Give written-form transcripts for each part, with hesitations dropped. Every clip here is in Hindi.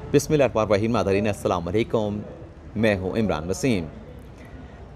बिस्मिल्लाहिर्रहमानिर्रहीम। नाज़रीन अस्सलाम वालेकुम, मैं हूँ इमरान वसीम।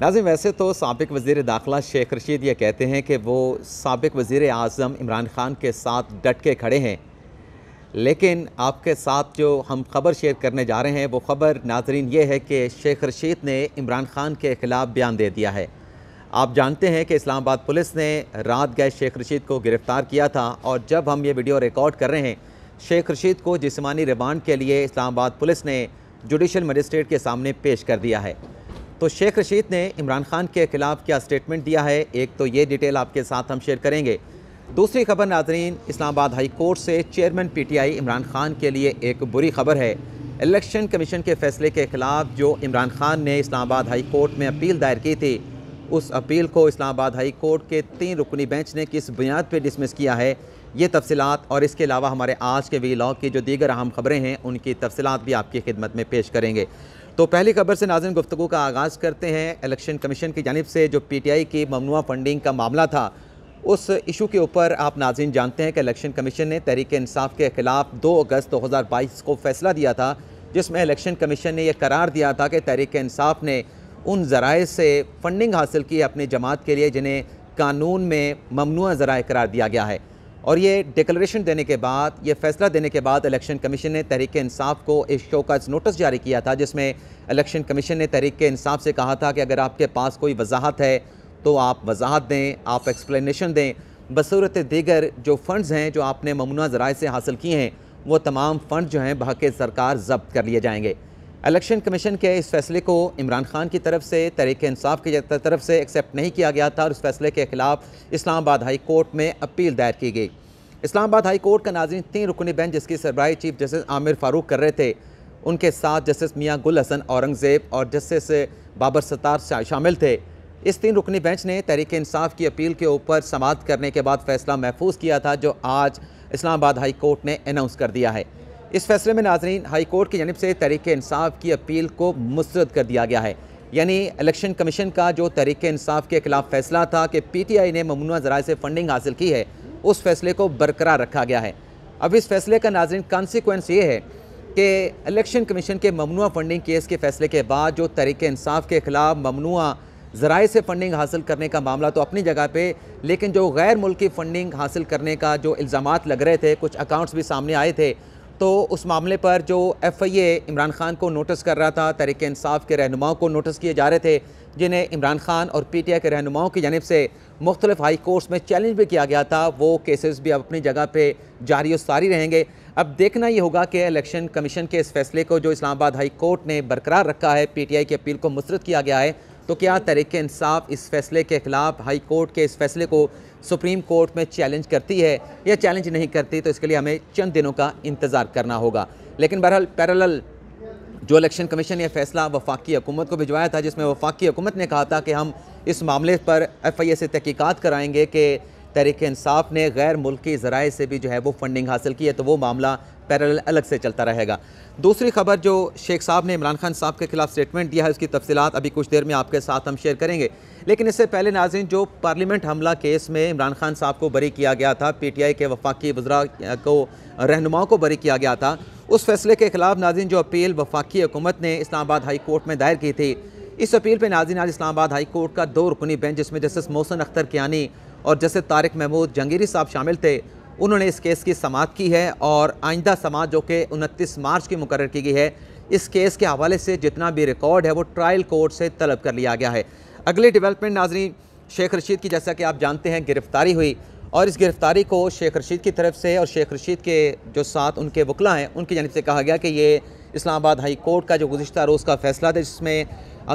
नाज़रीन, वैसे तो साबिक़ वज़ीर दाखिला शेख रशीद ये कहते हैं कि वो साबिक़ वज़ीर आज़म इमरान ख़ान के साथ डट के खड़े हैं, लेकिन आपके साथ जो हम ख़बर शेयर करने जा रहे हैं वो ख़बर नाज़रीन ये है कि शेख रशीद ने इमरान ख़ान के ख़िलाफ़ बयान दे दिया है। आप जानते हैं कि इस्लामाबाद पुलिस ने रात गए शेख रशीद को गिरफ़्तार किया था और जब हम ये वीडियो रिकॉर्ड कर रहे हैं, शेख रशीद को जिस्मानी रिमांड के लिए इस्लामाबाद पुलिस ने जुडिशल मजिस्ट्रेट के सामने पेश कर दिया है। तो शेख रशीद ने इमरान ख़ान के ख़िलाफ़ क्या स्टेटमेंट दिया है, एक तो ये डिटेल आपके साथ हम शेयर करेंगे। दूसरी खबर नाज़रीन, इस्लामाबाद हाई कोर्ट से चेयरमैन पीटीआई इमरान ख़ान के लिए एक बुरी खबर है। इलेक्शन कमीशन के फ़ैसले के ख़िलाफ़ जो इमरान ख़ान ने इस्लामाबाद हाई कोर्ट में अपील दायर की थी, उस अपील को इस्लामाबाद हाई कोर्ट के 3 रुकनी बेंच ने किस बुनियाद पर डिसमिस किया है, ये तफसीलात और इसके अलावा हमारे आज के वीलॉग की जो दीगर अहम खबरें हैं उनकी तफसीलात भी आपकी खिदमत में पेश करेंगे। तो पहली खबर से नाज़रीन गुफ्तगू का आगाज़ करते हैं। इलेक्शन कमीशन की जानिब से जो पीटीआई की ममनुआ फंडिंग का मामला था, उस इशू के ऊपर आप नाज़रीन जानते हैं कि इलेक्शन कमीशन ने तहरीक इंसाफ के ख़िलाफ़ 2 अगस्त 2022 को फ़ैसला दिया था, जिसमें इलेक्शन कमीशन ने यह करार दिया था कि तहरीक इंसाफ ने उन ज़राए से फ़ंडिंग हासिल की अपनी जमात के लिए जिन्हें कानून में ममनुआ ज़राए करार दिया गया है। और ये डिक्लेरेशन देने के बाद, ये फ़ैसला देने के बाद इलेक्शन कमीशन ने तहरीक इंसाफ को एक शोकॉज नोटिस जारी किया था, जिसमें इलेक्शन कमीशन ने तहरीक इंसाफ से कहा था कि अगर आपके पास कोई वजाहत है तो आप वजाहत दें, आप एक्सप्लेनेशन दें। बसूरत दीगर जो फ़ंड्स हैं जो आपने ममनुआ ज़राए से हासिल किए हैं, वो तमाम फ़ंड जो हैं बहक़ सरकार ज़ब्त कर लिए जाएंगे। इलेक्शन कमीशन के इस फ़ैसले को इमरान ख़ान की तरफ से, तहरीक इंसाफ की तरफ से एक्सेप्ट नहीं किया गया था और इस फ़ैसले के ख़िलाफ़ इस्लामाबाद हाई कोर्ट में अपील दायर की गई। इस्लामाबाद हाई कोर्ट का नाज़रीन 3 रुकनी बेंच, जिसकी सरबराही चीफ जस्टिस आमिर फ़ारूक कर रहे थे, उनके साथ जस्टिस मियाँ गुल हसन औरंगज़ेब और जस्टिस बाबर सत्तार शामिल थे। इस 3 रुकनी बेंच ने तहरीक इंसाफ की अपील के ऊपर समाअत करने के बाद फ़ैसला महफूज किया था, जो आज इस्लामाबाद हाई कोर्ट ने अनाउंस कर दिया है। इस फैसले में नाज़रीन हाई कोर्ट की जानिब से तहरीक इंसाफ की अपील को मुस्तरद कर दिया गया है। यानी इलेक्शन कमीशन का जो तहरीक इंसाफ के ख़िलाफ़ फ़ैसला था कि पीटीआई ने ममनुआ ज़राए से फ़ंडिंग हासिल की है, उस फैसले को बरकरार रखा गया है। अब इस फैसले का नाज़रीन कॉन्सिक्वेंस ये है कि इलेक्शन कमीशन के ममनुआ फ़ंडिंग केस के फ़ैसले के बाद जो तहरीक इंसाफ के ख़िलाफ़ ममनुआ ज़राए से फ़ंडिंग हासिल करने का मामला तो अपनी जगह पे, लेकिन जो गैर मुल्की फ़ंडिंग हासिल करने का जो इल्ज़ामात लग रहे थे, कुछ अकाउंट्स भी सामने आए थे, तो उस मामले पर जो एफआईए इमरान ख़ान को नोटिस कर रहा था, तहरीक इंसाफ के रहनुमाओं को नोटिस किए जा रहे थे, जिन्हें इमरान ख़ान और पीटीआई के रहनुमाओं की जानिब से मुख्तलिफ हाई कोर्ट्स में चैलेंज भी किया गया था, वो केसेस भी अब अपनी जगह पे जारी और सारी रहेंगे। अब देखना ये होगा कि इलेक्शन कमीशन के इस फैसले को जो इस्लामाबाद हाई कोर्ट ने बरकरार रखा है, पीटीआई की अपील को मुस्तरद किया गया है, तो क्या तहरीक इंसाफ इस फैसले के ख़िलाफ़ हाई कोर्ट के इस फैसले को सुप्रीम कोर्ट में चैलेंज करती है या चैलेंज नहीं करती, तो इसके लिए हमें चंद दिनों का इंतज़ार करना होगा। लेकिन बहरहाल पैरेलल जो इलेक्शन कमीशन ने फैसला वफाकी हुकूमत को भिजवाया था, जिसमें वफाकी हुकूमत ने कहा था कि हम इस मामले पर एफआईए से तहकीकात कराएंगे कि तहरीक इंसाफ ने गैर मुल्की ज़राए से भी जो है वो फंडिंग हासिल की है, तो वो मामला पैरेलल अलग से चलता रहेगा। दूसरी खबर जो शेख साहब ने इमरान खान साहब के खिलाफ स्टेटमेंट दिया है, उसकी तफसीलात अभी कुछ देर में आपके साथ हम शेयर करेंगे। लेकिन इससे पहले नाज़रीन, जो पार्लियामेंट हमला केस में इमरान खान साहब को बरी किया गया था, पीटीआई के वफाकी वज़रा को, रहनुमाओं को बरी किया गया था, उस फैसले के ख़िलाफ़ नाज़रीन जो अपील वफाकी हुकूमत ने इस्लामाबाद हाई कोर्ट में दायर की थी, इस अपील पर नाज़रीन आज इस्लामाबाद हाई कोर्ट का 2 रुकनी बेंच, जिसमें जस्टिस मोहसिन अख्तर कियानी और जस्टिस तारिक महमूद जंगीरी साहब शामिल थे, उन्होंने इस केस की समाअत की है और आइंदा समाअत जो कि 29 मार्च की मुकर्रर की गई है, इस केस के हवाले से जितना भी रिकॉर्ड है वो ट्रायल कोर्ट से तलब कर लिया गया है। अगली डेवलपमेंट नाज़रीन, शेख रशीद की जैसा कि आप जानते हैं गिरफ़्तारी हुई और इस गिरफ़्तारी को शेख रशीद की तरफ से और शेख रशीद के जो साथ उनके वकला हैं उनकी जानिब से कहा गया कि ये इस्लामाबाद हाई कोर्ट का जो गुज़िश्ता रोज़ का फ़ैसला था, जिसमें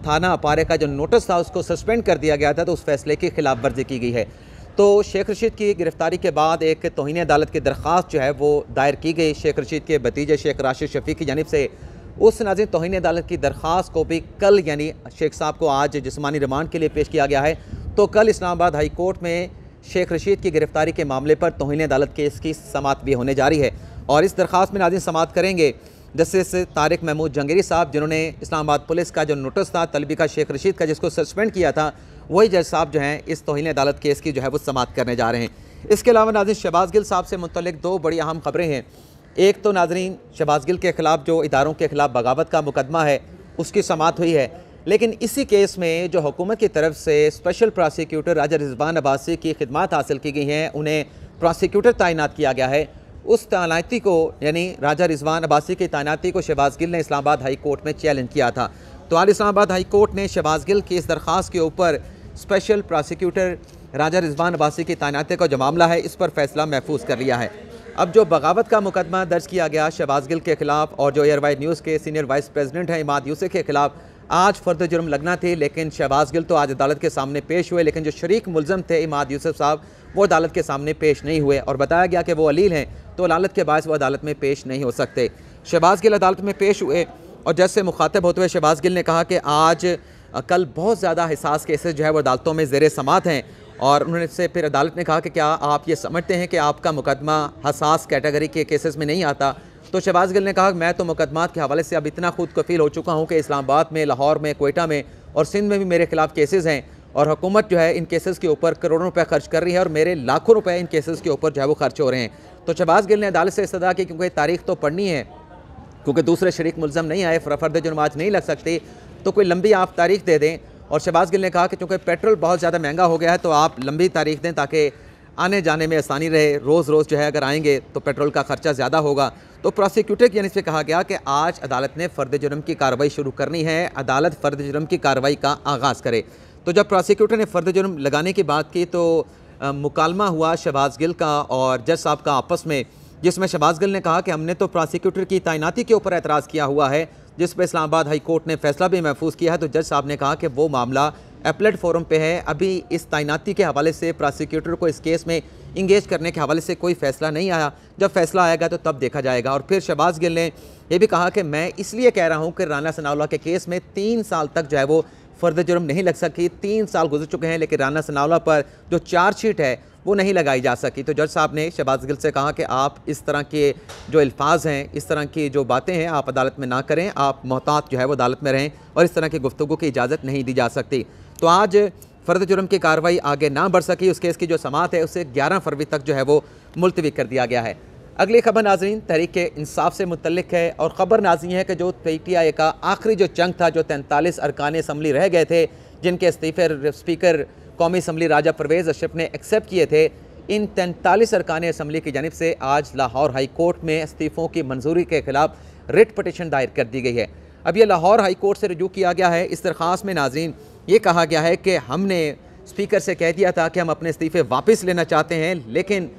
थाना अपारे का जो नोटिस था उसको सस्पेंड कर दिया गया था, तो उस फैसले की खिलाफ वर्जी की गई है। तो शेख रशीद की गिरफ़्तारी के बाद एक तौहीन अदालत की दरख्वास्त जो है वो दायर की गई शेख रशीद के भतीजे शेख राशिद शफ़ी की जानिब से। उस नाज़रीन तौहीन अदालत की दरख्वास्त को भी कल, यानी शेख साहब को आज जिस्मानी रिमांड के लिए पेश किया गया है, तो कल इस्लामाबाद हाई कोर्ट में शेख रशीद की गिरफ़्तारी के मामले पर तौहीन अदालत केस की समाअत भी होने जारी है। और इस दरख्वास्त में नाज़रीन समाअत करेंगे जस्टिस तारिक महमूद जंगीरी साहब, जिन्होंने इस्लामाबाद पुलिस का जो नोटिस था तलबी का शेख रशीद का, जिसको सस्पेंड किया था, वही जज साहब जो हैं इस तौहीन अदालत केस की जो है वो समाअत करने जा रहे हैं। इसके अलावा नाज़रीन शहबाज गिल साहब से मुतल्लिक 2 बड़ी अहम खबरें हैं। एक तो नाजरीन शहबाज गिल के ख़िलाफ़ जो इदारों के ख़िलाफ़ बगावत का मुकदमा है उसकी समाअत हुई है, लेकिन इसी केस में जो हुकूमत की तरफ से स्पेशल प्रोसिक्यूटर राजा रिजवान अब्बासी की खिदमत हासिल की गई हैं, उन्हें प्रोसिक्यूटर तैनात किया गया है। उस तैनाती को यानी राजा रिजवान अब्बासी की तैनाती को शहबाज गिल ने इस्लामाबाद हाई कोर्ट में चैलेंज किया था। तो आज इस्लामाबाद हाई कोर्ट ने शहबाज गिल की इस दरख्वास्त के ऊपर स्पेशल प्रोसिक्यूटर राजा रिजवान अब्बासी की तैनाती का जो मामला है इस पर फैसला महफूज कर लिया है। अब जो बगावत का मुकदमा दर्ज किया गया शहबाज गिल के खिलाफ और जो एयरवाइड न्यूज़ के सीनियर वाइस प्रेसिडेंट हैं इमाद यूसुफ के खिलाफ आज फर्द जुर्म लगना थी, लेकिन शहबाज गिल तो आज अदालत के सामने पेश हुए, लेकिन जो शरीक मुलजम थे इमाद यूसुफ साहब वो अदालत के सामने पेश नहीं हुए और बताया गया कि वो अलील हैं, तो अदालत के बायस वो अदालत में पेश नहीं हो सकते। शहबाज गिल अदालत में पेश हुए और जज से मुखातब होते हुए शहबाज गिल ने कहा कि आज कल बहुत ज़्यादा हिसास केसेस जो है वो अदालतों में ज़ेर समात हैं, और उन्होंने से फिर अदालत ने कहा कि क्या आप ये समझते हैं कि आपका मुकदमा हसास कैटेगरी के केसेस में नहीं आता। तो शहबाज गिल ने कहा मैं तो मुकदमात के हवाले से अब इतना खुद कफील हो चुका हूँ कि इस्लामाबाद में, लाहौर में, कोयटा में और सिंध में भी मेरे खिलाफ केसेस हैं और हुकूमत जो है इन केसेस के ऊपर करोड़ों रुपए खर्च कर रही है और मेरे लाखों रुपए इन केसेस के ऊपर जो है वो खर्च हो रहे हैं। तो शहबाज गिल ने अदालत से इस्तदा की क्योंकि तारीख तो पढ़नी है, क्योंकि दूसरे शरीक मुलजम नहीं आए, फर्द जुर्म आज नहीं लग सकती, तो कोई लंबी आप तारीख दे दें। और शहबाज गिल ने कहा कि चूँकि पेट्रोल बहुत ज़्यादा महंगा हो गया है तो आप लंबी तारीख दें ताकि आने जाने में आसानी रहे। रोज़ रोज़ जो है अगर आएंगे तो पेट्रोल का खर्चा ज़्यादा होगा। तो प्रोसिक्यूटर की यानी से कहा गया कि आज अदालत ने फ़र्द जुर्म की कार्रवाई शुरू करनी है, अदालत फ़र्द जुर्म की कार्रवाई का आगाज़ करे। तो जब प्रोसिक्यूटर ने फ़र्द जुर्म लगाने की बात की तो मुकालमा हुआ शहबाज गिल का और जज साहब का आपस में, जिसमें शहबाज गिल ने कहा कि हमने तो प्रोसिक्यूटर की तैनाती के ऊपर एतराज़ किया हुआ है जिस पर इस्लामाबाद हाई कोर्ट ने फैसला भी महफूज किया है। तो जज साहब ने कहा कि वो मामला एपलेट फोरम पे है, अभी इस तैनाती के हवाले से प्रोसिक्यूटर को इस केस में इंगेज करने के हवाले से कोई फ़ैसला नहीं आया, जब फैसला आएगा तो तब देखा जाएगा। और फिर शहबाज गिल ने यह भी कहा कि मैं इसलिए कह रहा हूँ कि राना सनाउल्लाह के केस में 3 साल तक जो है वो फ़र्द जुर्म नहीं लग सकी। 3 साल गुजर चुके हैं लेकिन राना सनाउल्लाह पर जो चार्जशीट है वो नहीं लगाई जा सकी। तो जज साहब ने शहबाज गिल से कहा कि आप इस तरह के जो अल्फाज हैं, इस तरह की जो बातें हैं आप अदालत में ना करें, आप मोहतात जो है वो अदालत में रहें और इस तरह की गुफ्तगू की इजाज़त नहीं दी जा सकती। तो आज फ़र्द जुर्म की कार्रवाई आगे ना बढ़ सकी, उस केस की जो समाअत है उसे 11 फरवरी तक जो है वो मुलतवी कर दिया गया है। अगली खबर नाज़रीन तहरीक इंसाफ से मुतल्लिक है और ख़बर नाज़रीन है कि जो PTI का आखिरी जो जंग था, जो 43 अरकान असम्बली रह गए थे जिनके इस्तीफ़े स्पीकर कौमी असम्बली राजा परवेज़ अशरफ ने एक्सेप्ट किए थे, इन 43 अरकान असम्बली की जानिब से आज लाहौर हाई कोर्ट में इस्तीफ़ों की मंजूरी के खिलाफ रिट पटिशन दायर कर दी गई है। अब यह लाहौर हाई कोर्ट से रजू किया गया है। इस दरख्वास्त में नाज़रीन ये कहा गया है कि हमने स्पीकर से कह दिया था कि हम अपने इस्तीफ़े वापस लेना चाहते हैं, लेकिन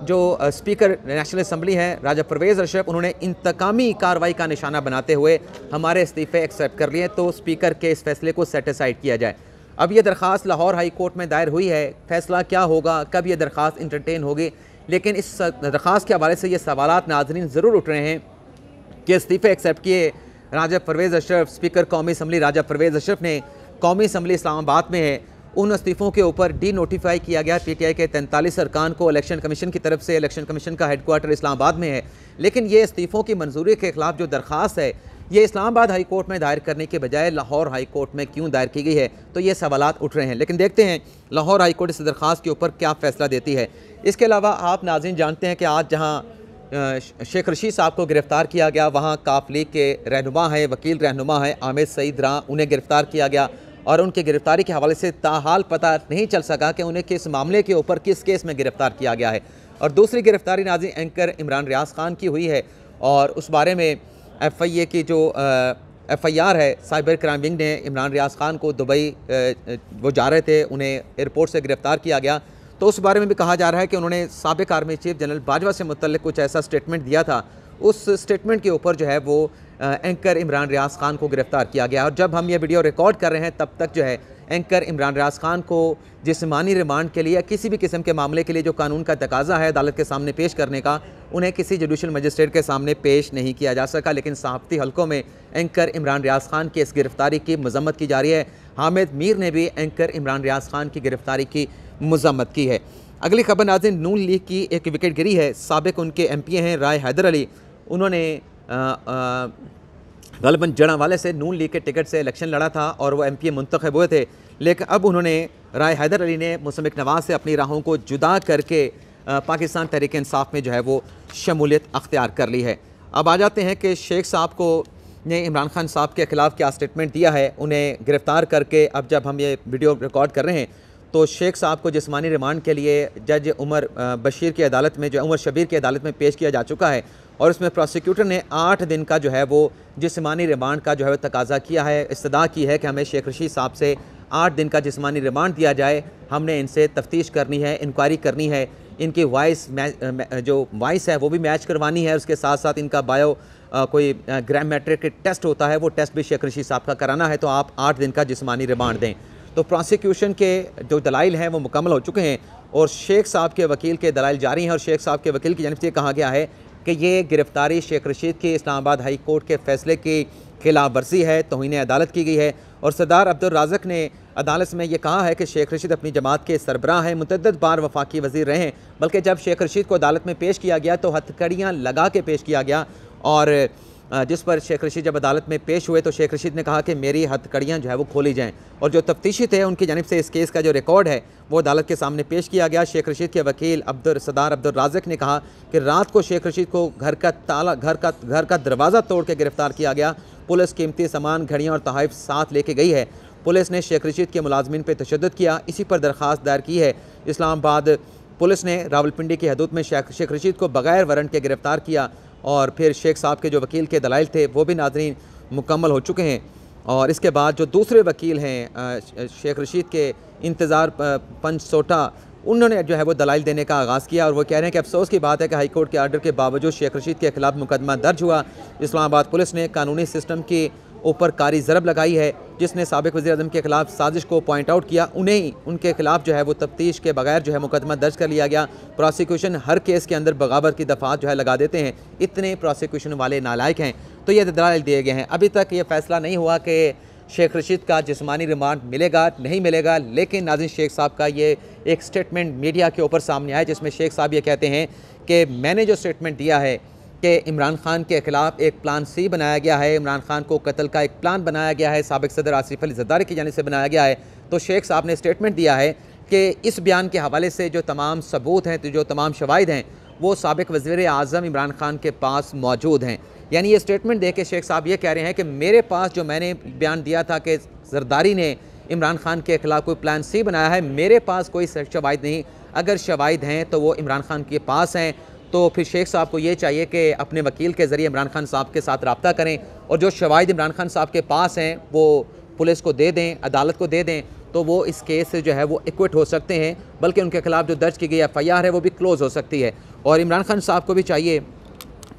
जो स्पीकर नेशनल असम्बली हैं राजा परवेज़ अशरफ, उन्होंने इंतकामी कार्रवाई का निशाना बनाते हुए हमारे इस्तीफ़े एक्सेप्ट कर लिए, तो स्पीकर के इस फैसले को सेटिसाइड किया जाए। अब ये दरख्वास्त लाहौर हाई कोर्ट में दायर हुई है, फैसला क्या होगा, कब ये दरख्वास्त इंटरटेन होगी, लेकिन इस दरख्वास्त के हवाले से ये सवालात नाज़रीन ज़रूर उठ रहे हैं कि इस्तीफ़े एक्सेप्ट किए राजा परवेज़ अशरफ, स्पीकर कौमी असम्बली राजा परवेज़ अशरफ ने, कौमी असम्बली इस्लामाबाद में है, उन इस्तीफ़ों के ऊपर डी नोटिफाई किया गया PTI के 43 अरकान को इलेक्शन कमीशन की तरफ से। इलेक्शन कमीशन का हेडक्वार्टर इस्लामाबाद में है, लेकिन ये इस्तीफ़ों की मंजूरी के खिलाफ जो दरख्वास्त है ये इस्लामाबाद हाई कोर्ट में दायर करने के बजाय लाहौर हाई कोर्ट में क्यों दायर की गई है, तो ये सवालात उठ रहे हैं। लेकिन देखते हैं लाहौर हाई कोर्ट इस दरख्वास्त के ऊपर क्या फ़ैसला देती है। इसके अलावा आप नाज़रीन जानते हैं कि आज जहाँ शेख रशीद साहब को गिरफ़्तार किया गया, वहाँ काफ लीग के रहनुमा हैं, वकील रहनुमा हैं आमिर सईद रां, उन्हें गिरफ़्तार किया गया और उनकी गिरफ़्तारी के हवाले से ताहाल पता नहीं चल सका कि उन्हें किस मामले के ऊपर किस केस में गिरफ़्तार किया गया है। और दूसरी गिरफ़्तारी नाज़रीन एंकर इमरान रियाज खान की हुई है और उस बारे में FIA की जो FIR है, साइबर क्राइम विंग ने इमरान रियाज खान को दुबई वो जा रहे थे, उन्हें एयरपोर्ट से गिरफ़्तार किया गया। तो उस बारे में भी कहा जा रहा है कि उन्होंने साबिक़ आर्मी चीफ जनरल बाजवा से मुतल्लिक़ कुछ ऐसा स्टेटमेंट दिया था, उस स्टेटमेंट के ऊपर जो है वो एंकर इमरान रियाज खान को गिरफ़्तार किया गया। और जब हम ये वीडियो रिकॉर्ड कर रहे हैं तब तक जो है एंकर इमरान रियाज खान को जिस्मानी रिमांड के लिए, किसी भी किस्म के मामले के लिए जो कानून का तकाजा है अदालत के सामने पेश करने का, उन्हें किसी जुडिशल मजिस्ट्रेट के सामने पेश नहीं किया जा सका। लेकिन सहाफ़ती हलकों में एंकर इमरान रियाज खान की इस गिरफ़्तारी की मज़म्मत की जा रही है। हामिद मीर ने भी एंकर इमरान रियाज खान की गिरफ़्तारी की मज़म्मत की है। अगली खबर नाज़रीन नून लीग की एक विकेट गिरी है। साबिक़ उनके MP हैं राय हैदर अली, उन्होंने गलबन जड़ावाले से नून लीग के टिकट से इलेक्शन लड़ा था और वो MP मुंतखब हुए थे, लेकिन अब उन्होंने राय हैदर अली ने मुसम्मिक नवाज़ से अपनी राहों को जुदा करके पाकिस्तान तहरीक इंसाफ में जो है वो शमूलियत अख्तियार कर ली है। अब आ जाते हैं कि शेख साहब को ने इमरान खान साहब के ख़िलाफ़ क्या स्टेटमेंट दिया है। उन्हें गिरफ़्तार करके अब जब हम ये वीडियो रिकॉर्ड कर रहे हैं तो शेख साहब को जिस्मानी रिमांड के लिए जज उमर बशीर की अदालत में, जो उमर शबीर की अदालत में पेश किया जा चुका है और उसमें प्रोसिक्यूटर ने 8 दिन का जो है वो जिस्मानी रिमांड का जो है तकाज़ा किया है, इस्तदा की है कि हमें शेख रशीद साहब से 8 दिन का जिस्मानी रिमांड दिया जाए। हमने इनसे तफ्तीश करनी है, इंक्वायरी करनी है, इनकी वॉइस जो वॉइस है वो भी मैच करवानी है, उसके साथ साथ इनका बायो कोई ग्रामेट्रिक टेस्ट होता है वो टेस्ट भी शेख रशीद साहब का कराना है। तो आप 8 दिन का जिस्मानी रिमांड दें। तो प्रोसिक्यूशन के जो दलाइल हैं वो मुकम्मल हो चुके हैं और शेख साहब के वकील के दलाइल जारी हैं और शेख साहब के वकील की जानिब से कहा गया है कि ये गिरफ़्तारी शेख रशीद की इस्लामाबाद हाई कोर्ट के फ़ैसले की खिलाफ वर्जी है, तौहीन अदालत की गई है। और सरदार अब्दुल राज़क ने अदालत में ये कहा है कि शेख रशीद अपनी जमात के सरबराह हैं, मुतअद्दिद बार वफाकी वज़ीर रहे हैं, बल्कि जब शेख रशीद को अदालत में पेश किया गया तो हथकड़ियाँ लगा के पेश किया गया और जिस पर शेख रशीद जब अदालत में पेश हुए तो शेख रशीद ने कहा कि मेरी हथकड़ियाँ जो है वो खोली जाएँ। और जो तफ्तीशी थे उनकी जानिब से इस केस का जो रिकॉर्ड है वो अदालत के सामने पेश किया गया। शेख रशीद के वकील सरदार अब्दुल राज़क ने कहा कि रात को शेख रशीद को घर का दरवाज़ा तोड़ के गिरफ़्तार किया गया। पुलिस कीमती सामान, घड़ियाँ और तोहफ़ साथ लेके गई है। पुलिस ने शेख रशीद के मुलाजमीन पर तशद्दुद किया। इसी पर दरख्वास्त दायर की है। इस्लामाबाद पुलिस ने रावलपिंडी की हदूद में शेख रशीद को बग़ैर वारंट के गिरफ़्तार किया और फिर शेख साहब के जो वकील के दलाइल थे वो भी नाज़रीन मुकम्मल हो चुके हैं। और इसके बाद जो दूसरे वकील हैं शेख रशीद के इंतज़ार पंचसोटा, उन्होंने जो है वो दलाइल देने का आगाज़ किया और वो कह रहे हैं कि अफसोस की बात है कि हाई कोर्ट के आर्डर के बावजूद शेख रशीद के ख़िलाफ़ मुकदमा दर्ज हुआ। इस्लामाबाद पुलिस ने कानूनी सिस्टम के ऊपर कारी ज़रब लगाई है, जिसने साबिक़ वज़ीर-ए-आज़म के ख़िलाफ़ साजिश को पॉइंट आउट किया। उन्हें उनके ख़िलाफ़ जो है वो तफ्तीश के बगैर जो है मुकदमा दर्ज कर लिया गया। प्रोसिक्यूशन हर केस के अंदर बगावत की दफ़ात जो है लगा देते हैं, इतने प्रोसिक्यूशन वाले नालायक हैं। तो ये दलाइल दिए गए हैं। अभी तक ये फ़ैसला नहीं हुआ कि शेख रशीद का जिस्मानी रिमांड मिलेगा नहीं मिलेगा, लेकिन नाज़रीन शेख साहब का ये एक स्टेटमेंट मीडिया के ऊपर सामने आया जिसमें शेख साहब ये कहते हैं कि मैंने जो स्टेटमेंट दिया है कि इमरान खान के ख़िलाफ़ एक प्लान सी बनाया गया है, इमरान खान को कत्ल का एक प्लान बनाया गया है, साबिक़ सदर आसिफ अली ज़रदारी की जानिब से बनाया गया है। तो शेख साहब ने स्टेटमेंट दिया है कि इस बयान के हवाले से जो तमाम सबूत हैं, तो जो तमाम शवाहिद हैं, वो साबिक़ वज़ीर आज़म इमरान खान के पास मौजूद हैं। यानी ये स्टेटमेंट दे के शेख साहब ये कह रहे हैं कि मेरे पास जो मैंने बयान दिया था कि ज़रदारी ने इमरान खान के ख़िलाफ़ कोई प्लान सी बनाया है, मेरे पास कोई शवाहिद नहीं। अगर शवाहिद हैं तो वो इमरान खान के पास हैं। तो फिर शेख साहब को ये चाहिए कि अपने वकील के ज़रिए इमरान खान साहब के साथ रब्ता करें और जो शवाहिद इमरान खान साहब के पास हैं वो पुलिस को दे दें, अदालत को दे दें, तो वो इस केस से जो है वो एक्विट हो सकते हैं, बल्कि उनके ख़िलाफ़ जो दर्ज की गई FIR है वो भी क्लोज़ हो सकती है। और इमरान खान साहब को भी चाहिए,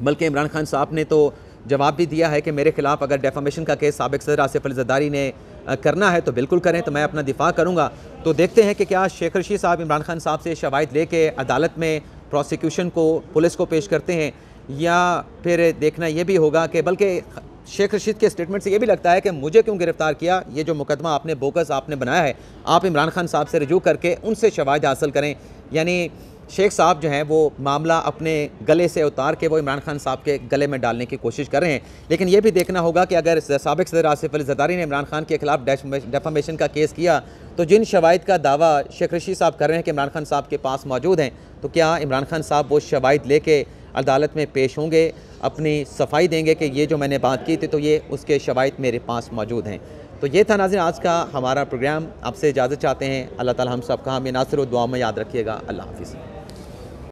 बल्कि इमरान खान साहब ने तो जवाब भी दिया है कि मेरे ख़िलाफ़ अगर डेफामेशन का केस साबिक़ सदर आसिफ अली ज़रदारी ने करना है तो बिल्कुल करें, तो मैं अपना दिफा करूँगा। तो देखते हैं कि क्या शेख रशीद साहब इमरान खान साहब से शवाहिद लेके अदालत में प्रोसिक्यूशन को, पुलिस को पेश करते हैं, या फिर देखना ये भी होगा कि बल्कि शेख रशीद के स्टेटमेंट से ये भी लगता है कि मुझे क्यों गिरफ़्तार किया, ये जो मुकदमा आपने बोगस आपने बनाया है, आप इमरान खान साहब से रजू करके उनसे शवाहिद हासिल करें। यानी शेख साहब जो हैं वो मामला अपने गले से उतार के वो इमरान खान साहब के गले में डालने की कोशिश कर रहे हैं। लेकिन ये भी देखना होगा कि अगर साबिक़ सदर आसिफ अली ज़रदारी ने इमरान खान के ख़िलाफ़ डेफामेशन का केस किया तो जिन शवाहिद का दावा शेख रशीद साहब कर रहे हैं कि इमरान खान साहब के पास मौजूद हैं, तो क्या इमरान खान साहब वो शवाहिद लेके अदालत में पेश होंगे, अपनी सफाई देंगे कि ये जो मैंने बात की थी तो ये उसके शवाहिद मेरे पास मौजूद हैं। तो ये था नाज़रीन आज का हमारा प्रोग्राम। आपसे इजाज़त चाहते हैं। अल्लाह ताला हम सब का हमें नासिर और दुआ में याद रखिएगा। अल्लाह हाफ़िज़।